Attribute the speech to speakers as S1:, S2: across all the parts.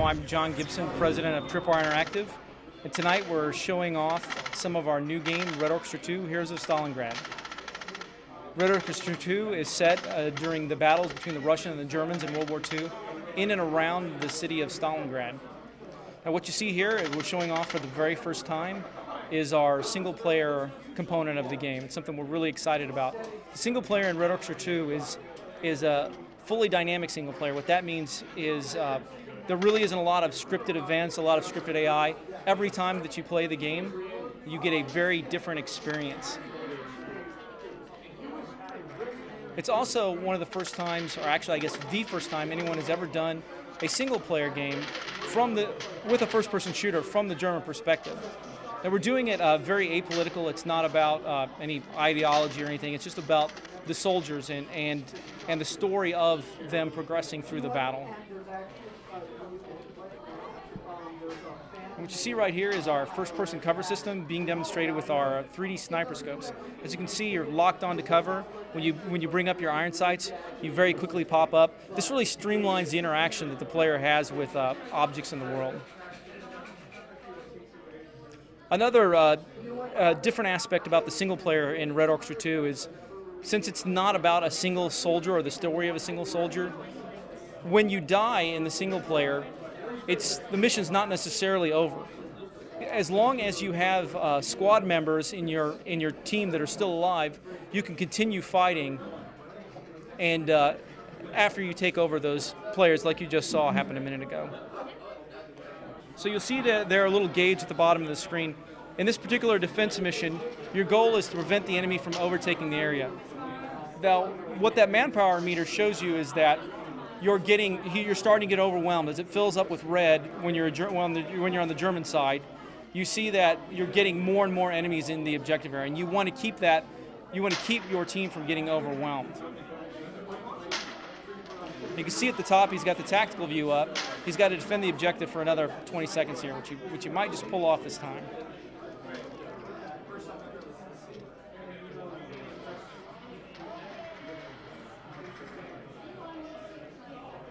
S1: I'm John Gibson, president of Tripwire Interactive, and tonight we're showing off some of our new game, Red Orchestra 2, Heroes of Stalingrad. Red Orchestra 2 is set during the battles between the Russians and the Germans in World War II in and around the city of Stalingrad. Now what you see here, we're showing off for the very first time, is our single-player component of the game. It's something we're really excited about. The single player in Red Orchestra 2 is a fully dynamic single player. What that means is there really isn't a lot of scripted events, a lot of scripted AI. Every time that you play the game, you get a very different experience. It's also one of the first times, or actually I guess the first time anyone has ever done a single player game with a first-person shooter from the German perspective. And we're doing it very apolitical. It's not about any ideology or anything. It's just about the soldiers and the story of them progressing through the battle. And what you see right here is our first-person cover system being demonstrated with our 3D sniper scopes. As you can see, you're locked onto cover. When you bring up your iron sights, you very quickly pop up. This really streamlines the interaction that the player has with objects in the world. Another different aspect about the single player in Red Orchestra 2 is, since it's not about a single soldier or the story of a single soldier, when you die in the single player, the mission's not necessarily over. As long as you have squad members in your team that are still alive, you can continue fighting, and after you take over those players, like you just saw happen a minute ago. So you'll see that there are a little gauge at the bottom of the screen. In this particular defense mission, your goal is to prevent the enemy from overtaking the area. Now, what that manpower meter shows you is that you're starting to get overwhelmed. As it fills up with red when you're on the German side, you see that you're getting more and more enemies in the objective area, and you want to keep your team from getting overwhelmed. You can see at the top he's got the tactical view up. He's got to defend the objective for another 20 seconds here, which you might just pull off this time.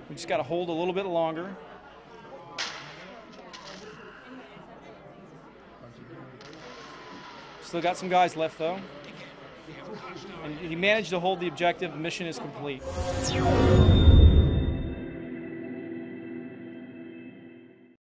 S1: We just got to hold a little bit longer. Still got some guys left though. And he managed to hold the objective. The mission is complete.